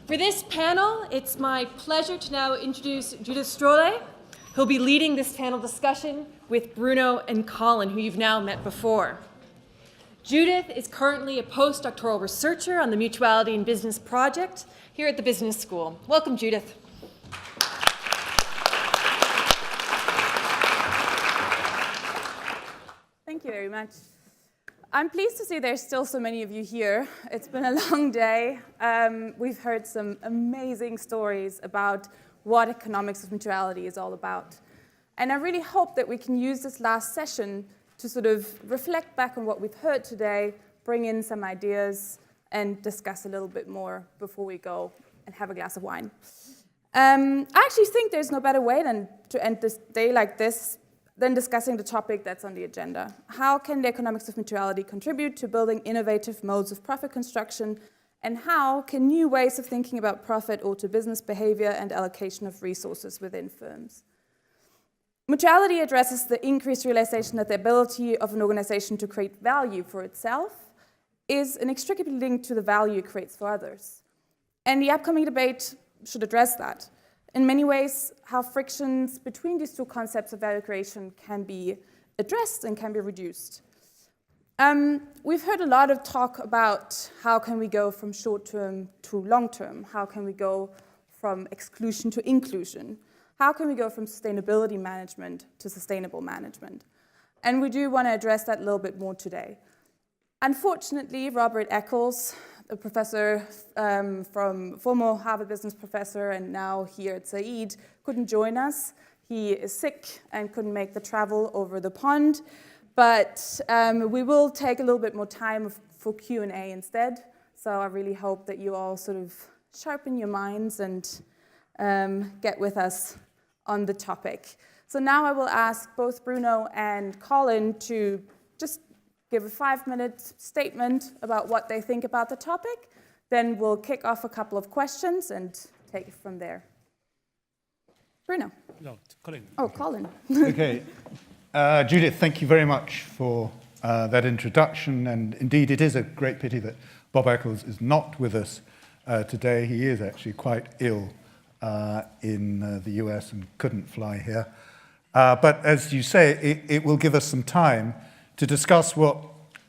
For this panel, it's my pleasure to now introduce Judith Stroehle, who'll be leading this panel discussion with Bruno and Colin, who you've now met before. Judith is currently a postdoctoral researcher on the Mutuality in Business project here at the Business School. Welcome, Judith. Thank you very much. I'm pleased to see there's still so many of you here. It's been a long day. We've heard some amazing stories about what economics of mutuality is all about. And I really hope that we can use this last session to sort of reflect back on what we've heard today, bring in some ideas, and discuss a little bit more before we go and have a glass of wine. I actually think there's no better way than to end this day like this than discussing the topic that's on the agenda. How can the economics of mutuality contribute to building innovative modes of profit construction, and how can new ways of thinking about profit alter business behavior and allocation of resources within firms? Mutuality addresses the increased realization that the ability of an organization to create value for itself is inextricably linked to the value it creates for others. And the upcoming debate should address that. In many ways, how frictions between these two concepts of value creation can be addressed and can be reduced. We've heard a lot of talk about how can we go from short-term to long-term, how can we go from exclusion to inclusion, how can we go from sustainability management to sustainable management. And we do want to address that a little bit more today. Unfortunately, Robert Eccles, a professor from former Harvard business professor and now here at Saïd, couldn't join us. He is sick and couldn't make the travel over the pond, but we will take a little bit more time for Q&A instead. So I really hope that you all sort of sharpen your minds and get with us on the topic. So now I will ask both Bruno and Colin to just give a 5-minute statement about what they think about the topic. Then we'll kick off a couple of questions and take it from there. Bruno. No, Colin. Oh, Colin. Okay. Judith, thank you very much for that introduction. And indeed, it is a great pity that Bob Eccles is not with us today. He is actually quite ill in the US and couldn't fly here. But as you say, it will give us some time to discuss what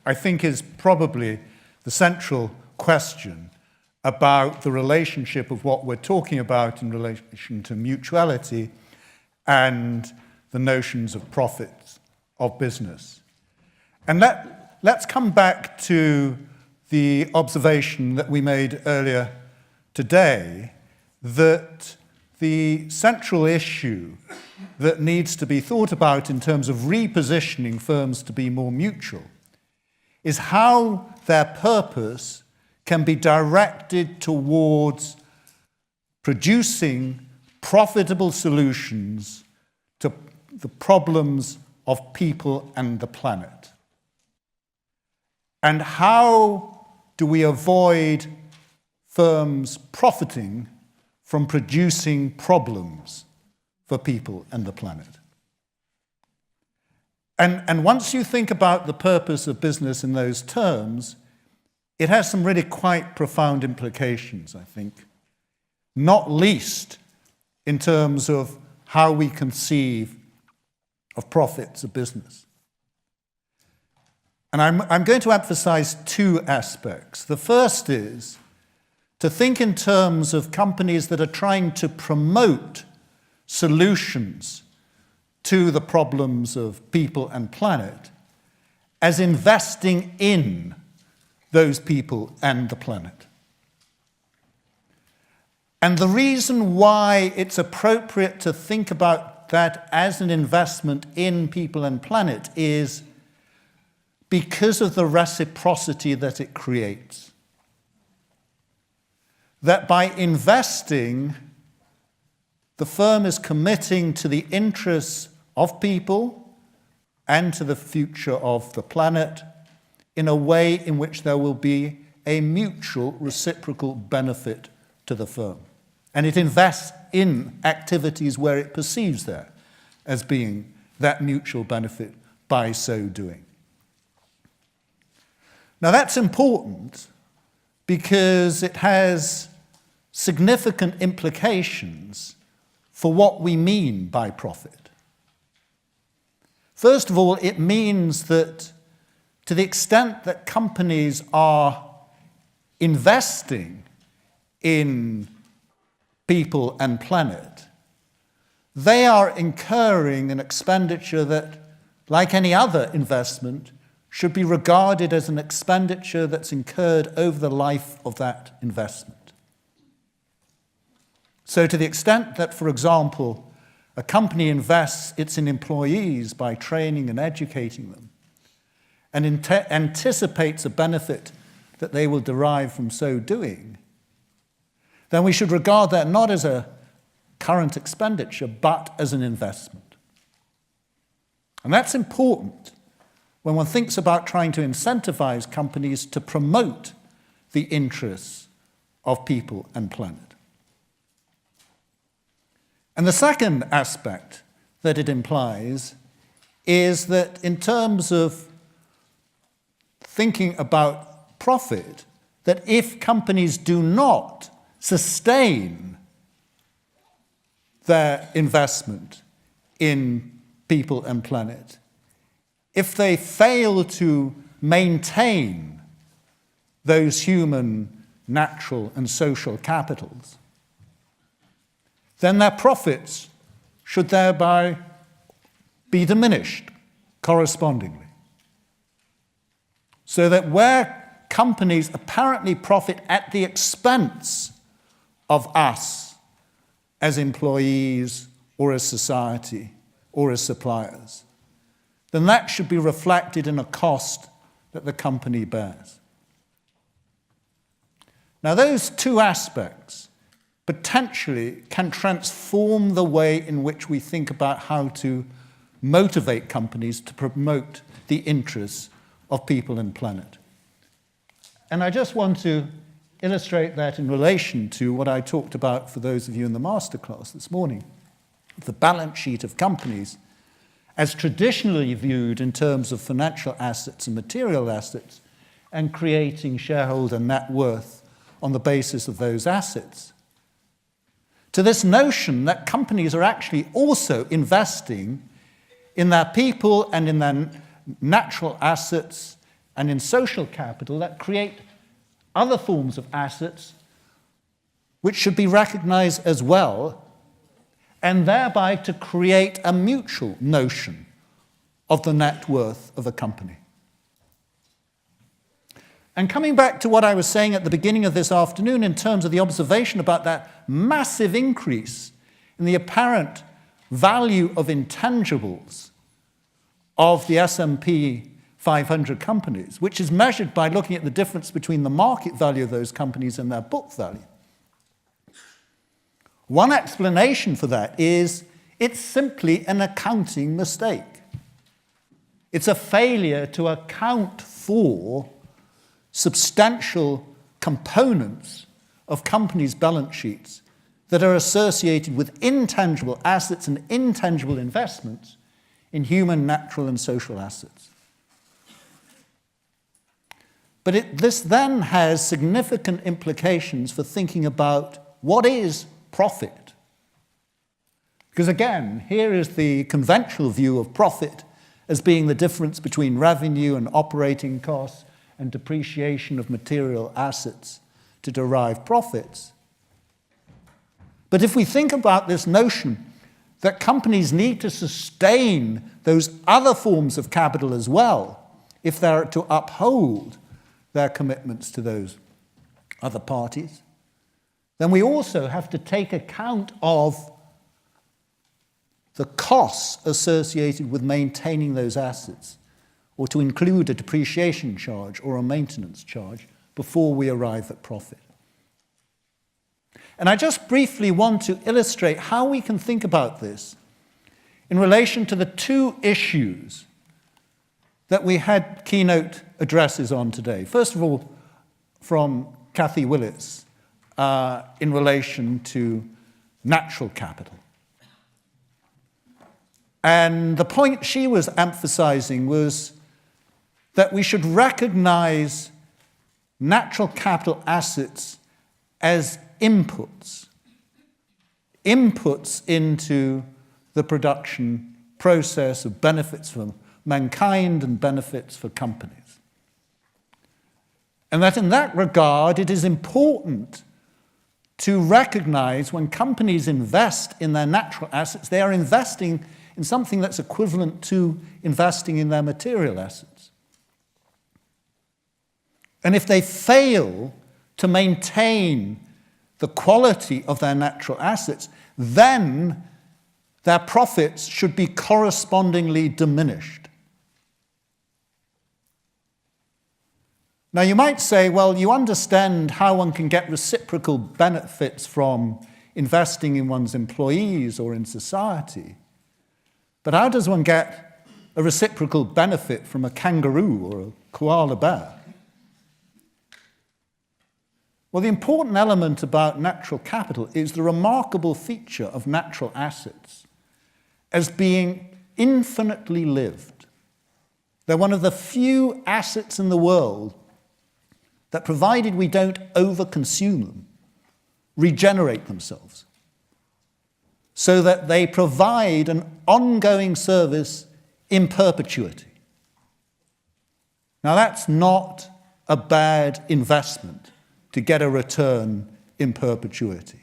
I think is probably the central question about the relationship of what we're talking about in relation to mutuality and the notions of profits of business. And let's come back to the observation that we made earlier today, that the central issue that needs to be thought about in terms of repositioning firms to be more mutual is how their purpose can be directed towards producing profitable solutions to the problems of people and the planet. And how do we avoid firms profiting from producing problems for people and the planet? And once you think about the purpose of business in those terms, it has some really quite profound implications, I think, not least in terms of how we conceive of profits of business. And I'm going to emphasize two aspects. The first is to think in terms of companies that are trying to promote solutions to the problems of people and planet as investing in those people and the planet. And the reason why it's appropriate to think about that as an investment in people and planet is because of the reciprocity that it creates. That by investing, the firm is committing to the interests of people and to the future of the planet in a way in which there will be a mutual reciprocal benefit to the firm. And it invests in activities where it perceives there as being that mutual benefit by so doing. Now that's important because it has significant implications for what we mean by profit. First of all, it means that to the extent that companies are investing in people and planet, they are incurring an expenditure that, like any other investment, should be regarded as an expenditure that's incurred over the life of that investment. So to the extent that, for example, a company invests in employees by training and educating them, and anticipates a benefit that they will derive from so doing, then we should regard that not as a current expenditure, but as an investment. And that's important when one thinks about trying to incentivize companies to promote the interests of people and planet. And the second aspect that it implies is that in terms of thinking about profit, that if companies do not sustain their investment in people and planet, if they fail to maintain those human, natural, and social capitals, then their profits should thereby be diminished correspondingly. So that where companies apparently profit at the expense of us as employees or as society or as suppliers, then that should be reflected in a cost that the company bears. Now, those two aspects potentially can transform the way in which we think about how to motivate companies to promote the interests of people and planet. And I just want to illustrate that in relation to what I talked about for those of you in the masterclass this morning, the balance sheet of companies as traditionally viewed in terms of financial assets and material assets, and creating shareholder net worth on the basis of those assets, to this notion that companies are actually also investing in their people and in their natural assets and in social capital that create other forms of assets which should be recognized as well, and thereby to create a mutual notion of the net worth of a company. And coming back to what I was saying at the beginning of this afternoon in terms of the observation about that massive increase in the apparent value of intangibles of the S&P 500 companies, which is measured by looking at the difference between the market value of those companies and their book value. One explanation for that is it's simply an accounting mistake. It's a failure to account for substantial components of companies' balance sheets that are associated with intangible assets and intangible investments in human, natural, and social assets. But this then has significant implications for thinking about what is profit. Because again, here is the conventional view of profit as being the difference between revenue and operating costs and depreciation of material assets to derive profits. But if we think about this notion that companies need to sustain those other forms of capital as well, if they're to uphold their commitments to those other parties, then we also have to take account of the costs associated with maintaining those assets, or to include a depreciation charge or a maintenance charge before we arrive at profit. And I just briefly want to illustrate how we can think about this in relation to the two issues that we had keynote addresses on today. First of all, from Kathy Willis in relation to natural capital. And the point she was emphasizing was that we should recognize natural capital assets as inputs into the production process of benefits for mankind and benefits for companies. And that in that regard, it is important to recognize when companies invest in their natural assets, they are investing in something that's equivalent to investing in their material assets. And if they fail to maintain the quality of their natural assets, then their profits should be correspondingly diminished. Now, you might say, well, you understand how one can get reciprocal benefits from investing in one's employees or in society. But how does one get a reciprocal benefit from a kangaroo or a koala bear? Well, the important element about natural capital is the remarkable feature of natural assets as being infinitely lived. They're one of the few assets in the world that, provided we don't overconsume them, regenerate themselves, so that they provide an ongoing service in perpetuity. Now, that's not a bad investment to get a return in perpetuity.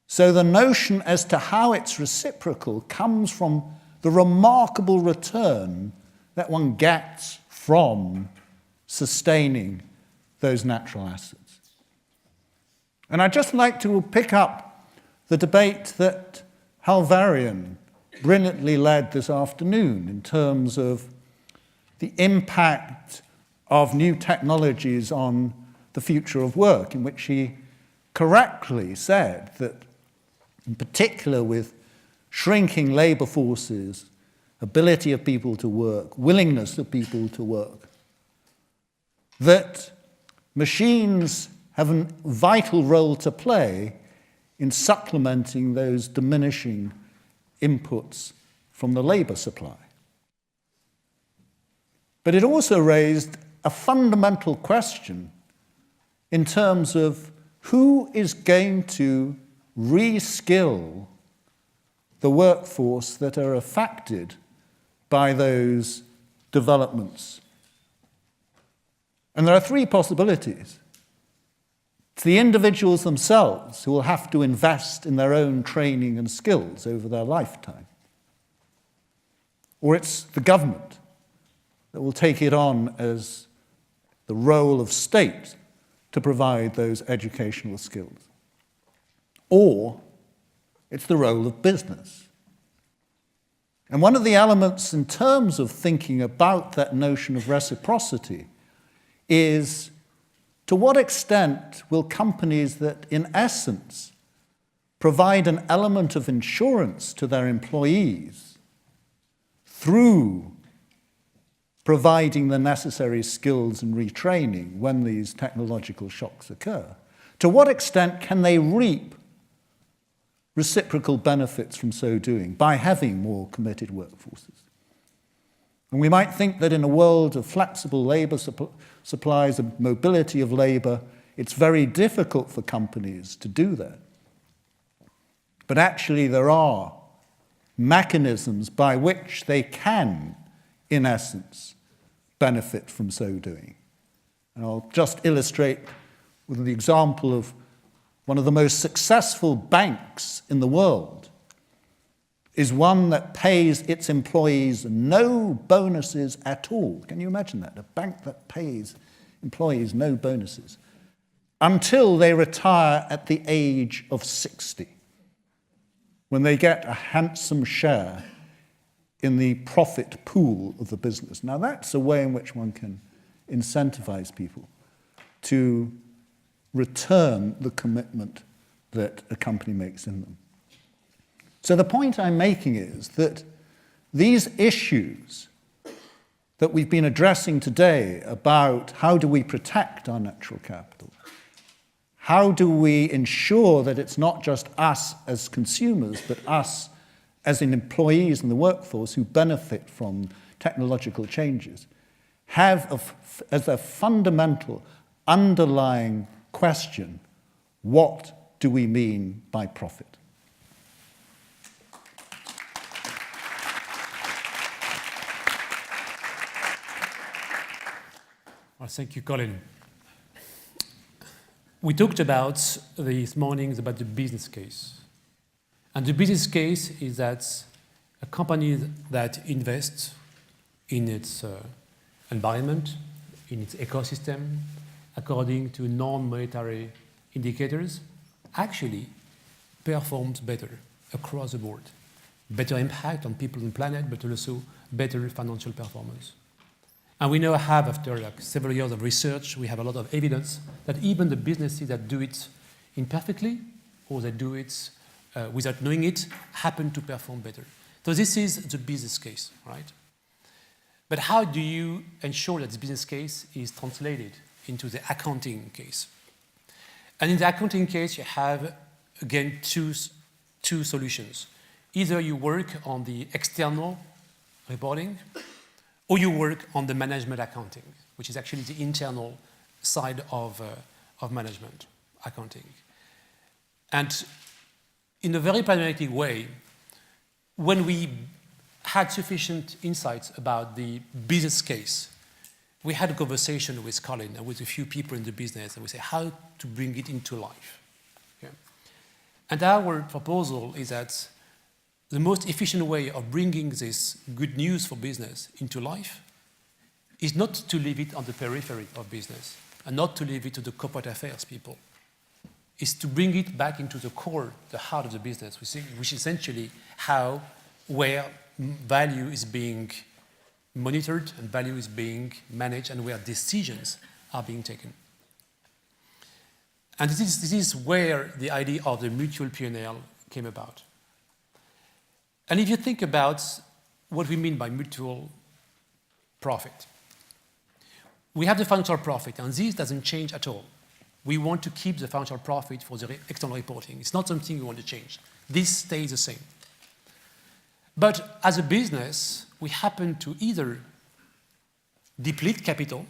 So the notion as to how it's reciprocal comes from the remarkable return that one gets from sustaining those natural assets. And I'd just like to pick up the debate that Halvarian brilliantly led this afternoon in terms of the impact of new technologies on the future of work, in which he correctly said that, in particular with shrinking labor forces, ability of people to work, willingness of people to work, that machines have a vital role to play in supplementing those diminishing inputs from the labor supply. But it also raised a fundamental question in terms of who is going to reskill the workforce that are affected by those developments. And there are three possibilities. It's the individuals themselves who will have to invest in their own training and skills over their lifetime. Or it's the government that will take it on as the role of state to provide those educational skills. Or it's the role of business. And one of the elements in terms of thinking about that notion of reciprocity is, to what extent will companies that, in essence, provide an element of insurance to their employees through providing the necessary skills and retraining when these technological shocks occur, to what extent can they reap reciprocal benefits from so doing by having more committed workforces? And we might think that in a world of flexible labor supplies and mobility of labor, it's very difficult for companies to do that. But actually there are mechanisms by which they can, in essence, benefit from so doing. And I'll just illustrate with the example of one of the most successful banks in the world is one that pays its employees no bonuses at all. Can you imagine that? A bank that pays employees no bonuses until they retire at the age of 60, when they get a handsome share in the profit pool of the business. Now, that's a way in which one can incentivize people to return the commitment that a company makes in them. So the point I'm making is that these issues that we've been addressing today about how do we protect our natural capital, how do we ensure that it's not just us as consumers, but us as in employees in the workforce who benefit from technological changes, have as a fundamental underlying question, what do we mean by profit? Well, thank you, Colin. We talked about this morning about the business case. And the business case is that a company that invests in its environment, in its ecosystem, according to non-monetary indicators, actually performs better across the board. Better impact on people and planet, but also better financial performance. And we now have, after like several years of research, we have a lot of evidence that even the businesses that do it imperfectly, or that do it without knowing it, happen to perform better. So this is the business case, right? But how do you ensure that this business case is translated into the accounting case? And in the accounting case, you have, again, two solutions. Either you work on the external reporting, or you work on the management accounting, which is actually the internal side of management accounting. And in a very pragmatic way, when we had sufficient insights about the business case, we had a conversation with Colin and with a few people in the business, and we say how to bring it into life. Okay? And our proposal is that the most efficient way of bringing this good news for business into life is not to leave it on the periphery of business and not to leave it to the corporate affairs people. Is to bring it back into the core, the heart of the business, which is essentially where value is being monitored and value is being managed and where decisions are being taken. And this is where the idea of the mutual P&L came about. And if you think about what we mean by mutual profit, we have the financial profit, and this doesn't change at all. We want to keep the financial profit for the external reporting. It's not something we want to change. This stays the same. But as a business, we happen to either deplete capital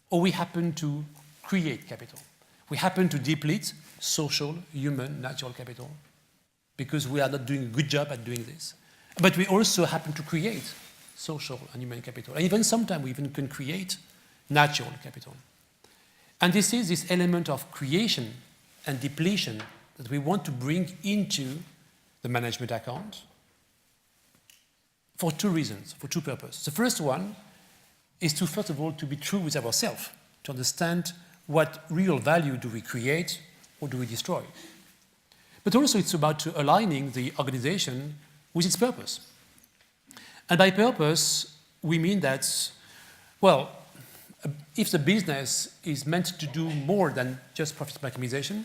or we happen to create capital. We happen to deplete social, human, natural capital because we are not doing a good job at doing this. But we also happen to create social and human capital. And even sometimes we even can create natural capital. And this is this element of creation and depletion that we want to bring into the management account for two reasons, for two purposes. The first one is to, first of all, to be true with ourselves, to understand what real value do we create or do we destroy. But also it's about aligning the organization with its purpose. And by purpose, we mean that, well, if the business is meant to do more than just profit maximization,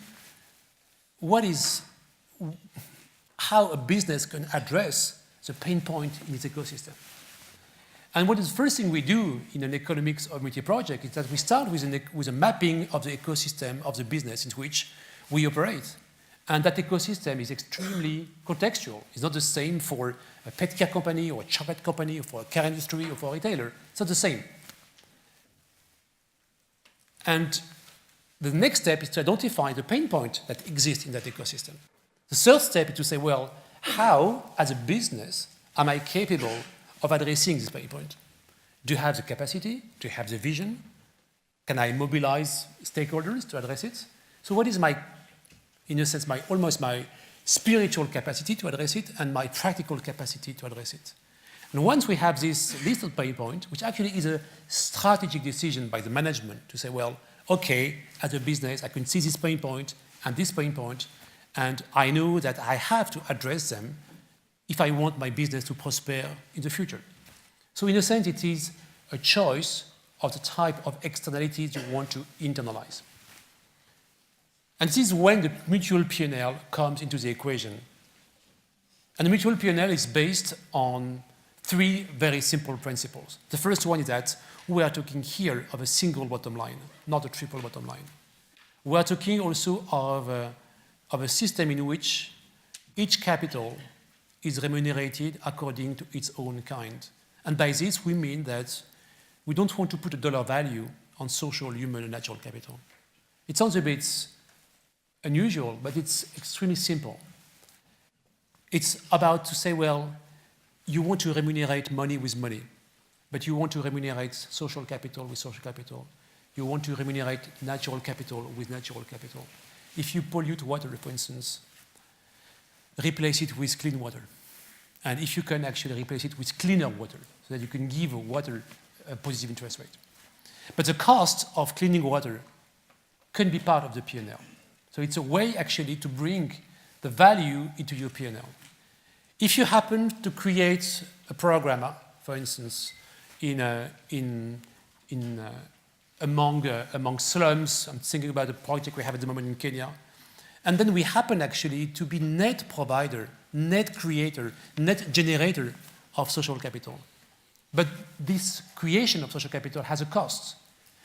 how a business can address the pain point in its ecosystem. And what is the first thing we do in an Economics of Mutuality project is that we start with a mapping of the ecosystem of the business in which we operate. And that ecosystem is extremely contextual. It's not the same for a pet care company or a chocolate company or for a car industry or for a retailer. It's not the same. And the next step is to identify the pain point that exists in that ecosystem. The third step is to say, well, how, as a business, am I capable of addressing this pain point? Do you have the capacity? Do you have the vision? Can I mobilize stakeholders to address it? So what is in a sense, almost my spiritual capacity to address it and my practical capacity to address it? And once we have this list of pain point, which actually is a strategic decision by the management to say, well, okay, as a business, I can see this pain point, and I know that I have to address them if I want my business to prosper in the future. So in a sense, it is a choice of the type of externalities you want to internalize. And this is when the mutual P&L comes into the equation. And the mutual P&L is based on three very simple principles. The first one is that we are talking here of a single bottom line, not a triple bottom line. We are talking also of a system in which each capital is remunerated according to its own kind. And by this, we mean that we don't want to put a dollar value on social, human, and natural capital. It sounds a bit unusual, but it's extremely simple. It's about to say, well, you want to remunerate money with money, but you want to remunerate social capital with social capital. You want to remunerate natural capital with natural capital. If you pollute water, for instance, replace it with clean water. And if you can actually replace it with cleaner water, so that you can give water a positive interest rate. But the cost of cleaning water can be part of the P&L. So it's a way actually to bring the value into your P&L. If you happen to create a programmer, for instance, among slums, I'm thinking about a project we have at the moment in Kenya, and then we happen actually to be net provider, net creator, net generator of social capital. But this creation of social capital has a cost.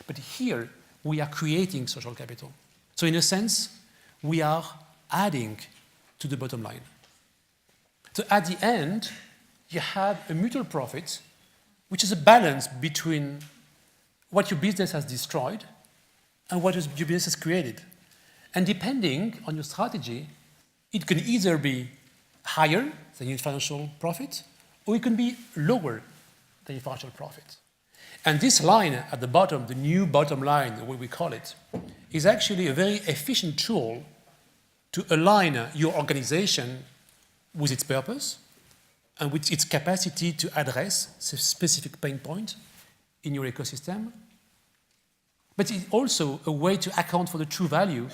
But here, we are creating social capital. So in a sense, we are adding to the bottom line. So at the end, you have a mutual profit, which is a balance between what your business has destroyed and what your business has created. And depending on your strategy, it can either be higher than your financial profit, or it can be lower than your financial profit. And this line at the bottom, the new bottom line, the way we call it, is actually a very efficient tool to align your organization with its purpose and with its capacity to address a specific pain point in your ecosystem. But it's also a way to account for the true value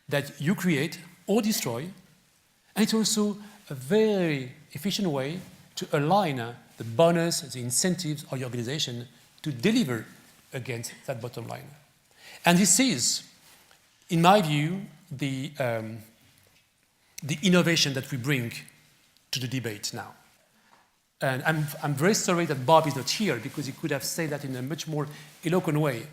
that you create or destroy. And it's also a very efficient way to align the bonus, the incentives of your organization to deliver against that bottom line. And this is, in my view, the innovation that we bring to the debate now. And I'm very sorry that Bob is not here, because he could have said that in a much more eloquent way.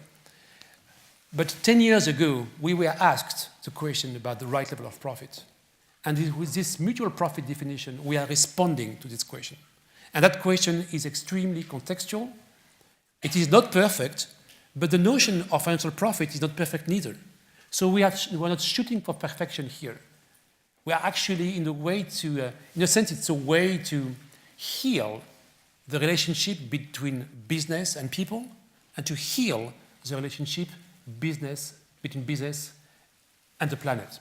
But 10 years ago, we were asked the question about the right level of profit. And with this mutual profit definition, we are responding to this question. And that question is extremely contextual. It is not perfect, but the notion of financial profit is not perfect neither. So we're not shooting for perfection here. We are actually in a sense, it's a way to heal the relationship between business and people, and to heal the relationship between business and the planet.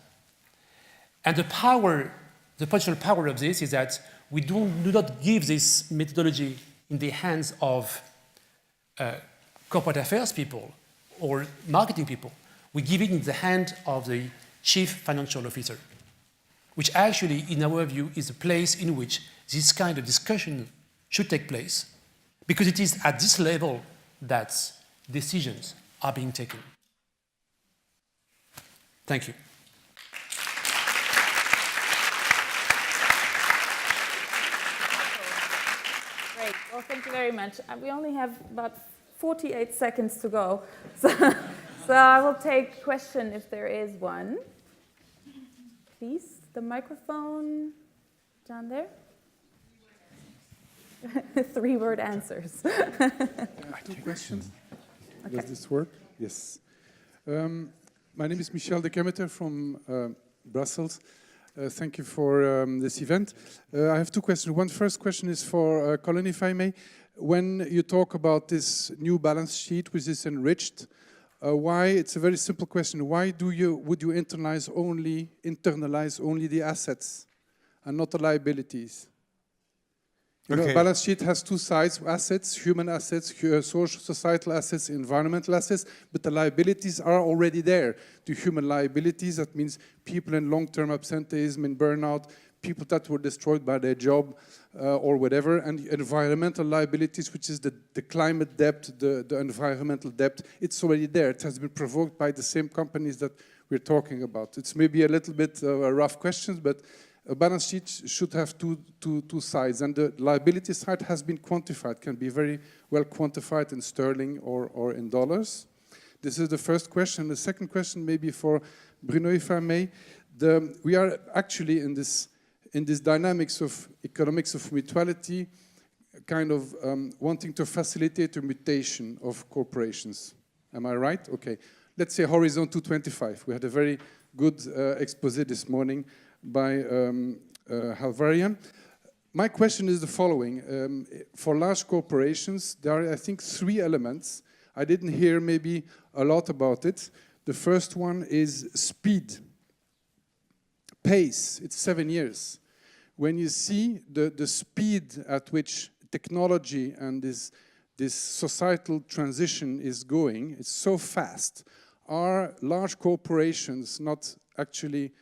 And the potential power of this is that we do not give this methodology in the hands of corporate affairs people or marketing people. We give it in the hand of the chief financial officer, which actually, in our view, is a place in which this kind of discussion should take place, because it is at this level that decisions are being taken. Thank you. Great. Well, thank you very much. We only have about 48 seconds to go. So I will take a question if there is one. Please, the microphone down there. 3-word answers. Two questions. Okay. Does this work? Yes. My name is Michel de Kemeter from Brussels. Thank you for this event. I have 2 questions. One first question is for Colin, if I may. When you talk about this new balance sheet, which is enriched, why? It's a very simple question. Why would you internalize only the assets and not the liabilities? You know, balance sheet has 2 sides: assets, human assets, social, societal assets, environmental assets, but the liabilities are already there. The human liabilities, that means people in long-term absenteeism, in burnout, people that were destroyed by their job or whatever, and environmental liabilities, which is the climate debt, the environmental debt, it's already there. It has been provoked by the same companies that we're talking about. It's maybe a little bit a rough question, but a balance sheet should have two sides, and the liability side has been quantified, can be very well quantified in sterling or in dollars. This is the first question. The second question, maybe for Bruno, if I may. We are actually in this dynamics of economics of mutuality, kind of wanting to facilitate a mutation of corporations. Am I right? Okay. let's say, horizon to 25. We had a very good exposé this morning by Halvarian. My question is the following. For large corporations, there are, I think, 3 elements. I didn't hear maybe a lot about it. The first one is speed. Pace, it's 7 years. When you see the speed at which technology and this societal transition is going, it's so fast. Are large corporations not actually,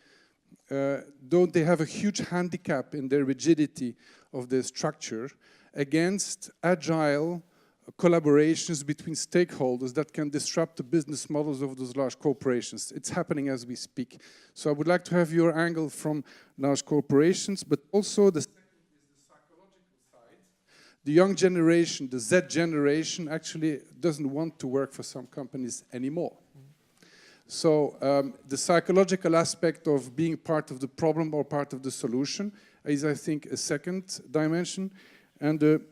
don't they have a huge handicap in their rigidity of their structure against agile collaborations between stakeholders that can disrupt the business models of those large corporations? It's happening as we speak. So I would like to have your angle from large corporations, but also the second is the psychological side. The young generation, the Z generation, actually doesn't want to work for some companies anymore. So the psychological aspect of being part of the problem or part of the solution is, I think, a second dimension. And the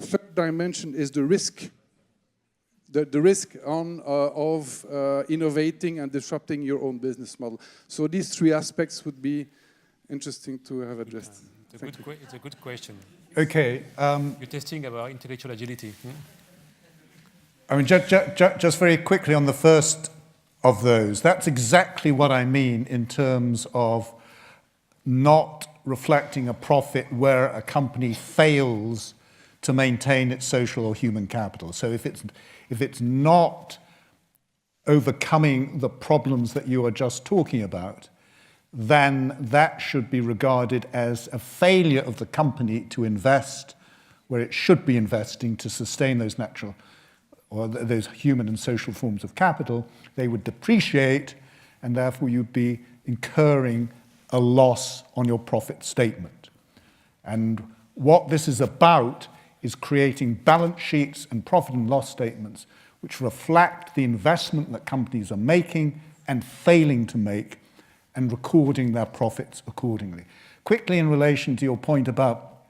third dimension is the risk. The risk of innovating and disrupting your own business model. So these 3 aspects would be interesting to have addressed. It's a good question. Okay. You're testing about intellectual agility. I mean, just very quickly on the first of those, that's exactly what I mean in terms of not reflecting a profit where a company fails to maintain its social or human capital. So if it's not overcoming the problems that you are just talking about, then that should be regarded as a failure of the company to invest where it should be investing to sustain those natural or those human and social forms of capital. They would depreciate, and therefore you'd be incurring a loss on your profit statement. And what this is about is creating balance sheets and profit and loss statements which reflect the investment that companies are making and failing to make, and recording their profits accordingly. Quickly, in relation to your point about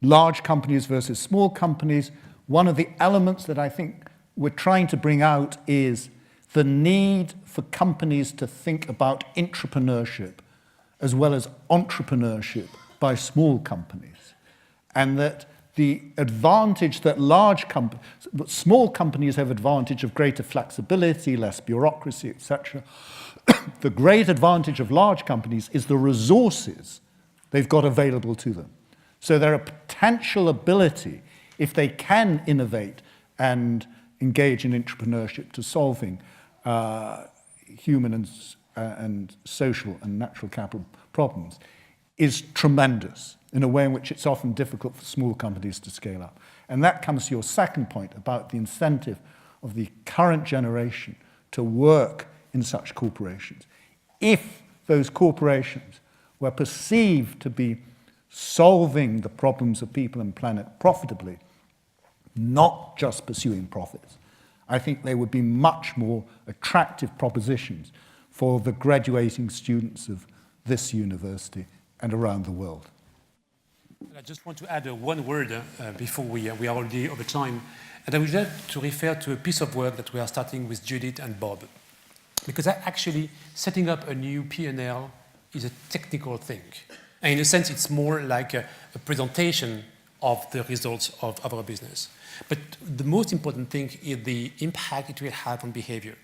large companies versus small companies, one of the elements that I think we're trying to bring out is the need for companies to think about intrapreneurship as well as entrepreneurship by small companies. And that the advantage that small companies have advantage of greater flexibility, less bureaucracy, etc. The great advantage of large companies is the resources they've got available to them. So there are potential ability, if they can innovate and engage in entrepreneurship to solving human and social and natural capital problems, is tremendous in a way in which it's often difficult for small companies to scale up. And that comes to your second point about the incentive of the current generation to work in such corporations. If those corporations were perceived to be solving the problems of people and planet profitably, not just pursuing profits, I think they would be much more attractive propositions for the graduating students of this university and around the world. I just want to add one word before we are already over time. And I would like to refer to a piece of work that we are starting with Judith and Bob. Because actually setting up a new P&L is a technical thing. And in a sense, it's more like a presentation of the results of our business. But the most important thing is the impact it will have on behavior.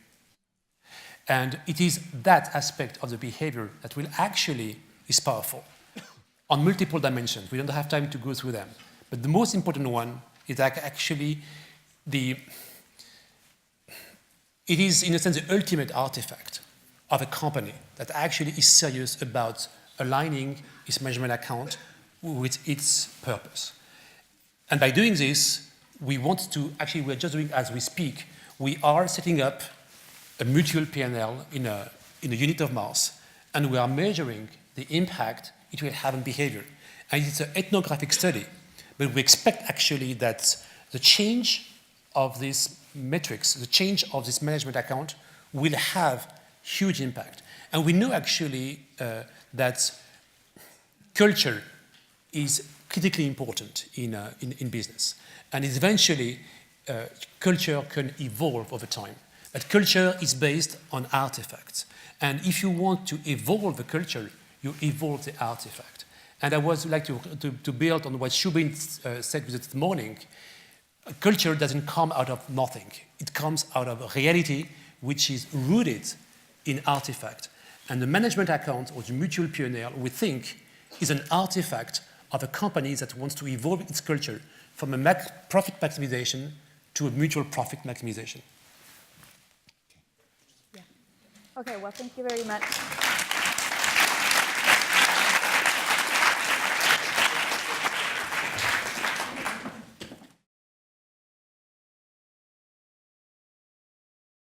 And it is that aspect of the behavior that will actually is powerful on multiple dimensions. We don't have time to go through them. But the most important one is that actually it is, in a sense, the ultimate artifact of a company that actually is serious about aligning its management account with its purpose. And by doing this, we're just doing as we speak. We are setting up a mutual P&L in a unit of mass, and we are measuring the impact it will have on behavior. And it's an ethnographic study, but we expect actually that the change of these metrics, the change of this management account will have huge impact. And we know actually that culture is critically important in business. And eventually, culture can evolve over time. That culture is based on artifacts. And if you want to evolve the culture, you evolve the artifact. And I would like to build on what Shubin said this morning. Culture doesn't come out of nothing. It comes out of a reality which is rooted in artifact. And the management account or the mutual P&L, we think, is an artifact of a company that wants to evolve its culture from a profit maximization to a mutual profit maximization. Yeah. Okay, well, thank you very much.